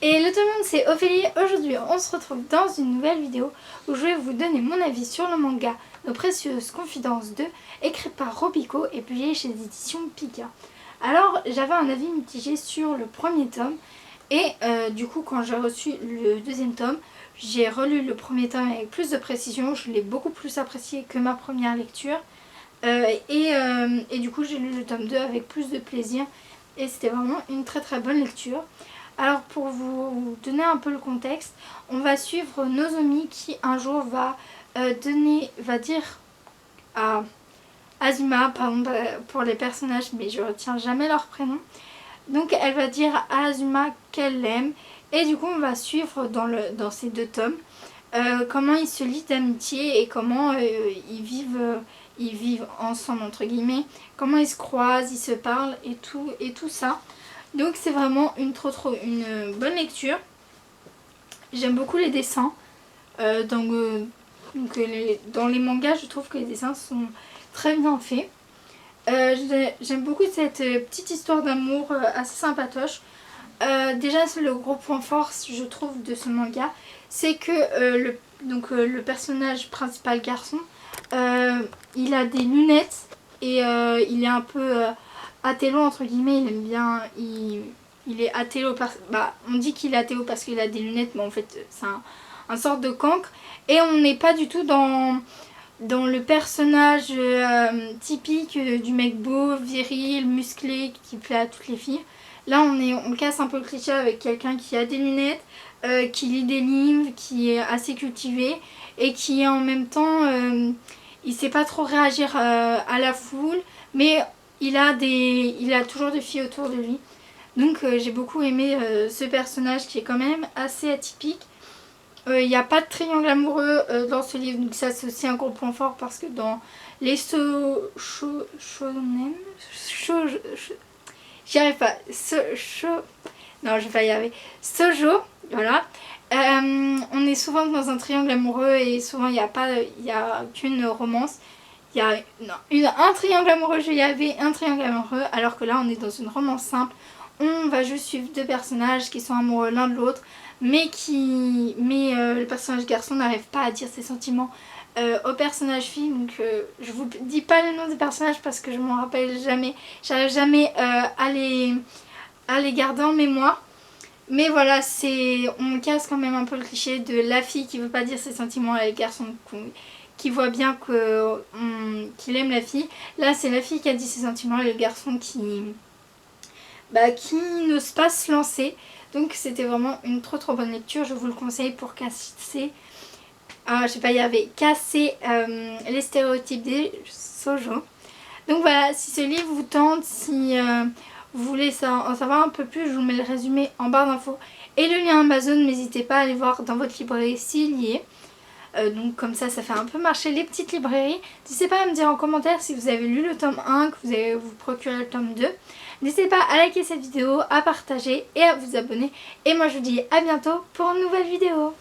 Hello tout le monde, c'est Ophélie. Aujourd'hui on se retrouve dans une nouvelle vidéo où je vais vous donner mon avis sur le manga Nos Précieuses Confidences 2, écrit par Robico et publié chez les éditions Pika. Alors j'avais un avis mitigé sur le premier tome et du coup quand j'ai reçu le deuxième tome, j'ai relu le premier tome avec plus de précision, je l'ai beaucoup plus apprécié que ma première lecture et du coup j'ai lu le tome 2 avec plus de plaisir et c'était vraiment une très très bonne lecture. Alors pour vous donner un peu le contexte, on va suivre Nozomi qui un jour va dire à Azuma, pardon pour les personnages mais je retiens jamais leur prénom. Donc elle va dire à Azuma qu'elle l'aime et du coup on va suivre dans ces deux tomes comment ils se lient d'amitié et comment ils vivent ensemble entre guillemets, comment ils se croisent, ils se parlent et tout ça. Donc c'est vraiment une bonne lecture. J'aime beaucoup les dessins. Dans les mangas, je trouve que les dessins sont très bien faits. J'aime beaucoup cette petite histoire d'amour assez sympatoche. Déjà, c'est le gros point fort, je trouve, de ce manga. C'est que le personnage principal garçon, il a des lunettes et il est un peu... athélo entre guillemets, il aime bien, il est athélo, on dit qu'il est athélo parce qu'il a des lunettes, mais en fait c'est un sorte de cancre. Et on n'est pas du tout dans le personnage typique du mec beau, viril, musclé, qui plaît à toutes les filles. Là on casse un peu le cliché avec quelqu'un qui a des lunettes, qui lit des livres, qui est assez cultivé et qui en même temps, il sait pas trop réagir à la foule, mais il a toujours des filles autour de lui. Donc j'ai beaucoup aimé ce personnage qui est quand même assez atypique. Il n'y a pas de triangle amoureux dans ce livre, donc ça c'est aussi un gros point fort parce que dans les shonen, j'y arrive pas, non je vais pas y arriver, shoujo, voilà. On est souvent dans un triangle amoureux et souvent il n'y a qu'une romance. Il y a un triangle amoureux, il y avait un triangle amoureux, alors que là on est dans une romance simple. On va juste suivre deux personnages qui sont amoureux l'un de l'autre, mais le personnage garçon n'arrive pas à dire ses sentiments au personnage fille. Donc je vous dis pas le nom des personnages parce que je m'en rappelle jamais. J'arrive jamais à les garder en mémoire. Mais voilà, on casse quand même un peu le cliché de la fille qui veut pas dire ses sentiments à les garçons qui voit bien qu'il aime la fille. Là c'est la fille qui a dit ses sentiments et le garçon qui n'ose pas se lancer. Donc c'était vraiment une trop bonne lecture. Je vous le conseille pour casser les stéréotypes des shoujo. Donc voilà, si ce livre vous tente, si vous voulez en savoir un peu plus, je vous mets le résumé en barre d'infos et le lien Amazon. N'hésitez pas à aller voir dans votre librairie s'il y est. Donc comme ça fait un peu marcher les petites librairies. N'hésitez pas à me dire en commentaire si vous avez lu le tome 1, que vous avez vous procuré le tome 2. N'hésitez pas à liker cette vidéo, à partager et à vous abonner. Et moi je vous dis à bientôt pour une nouvelle vidéo.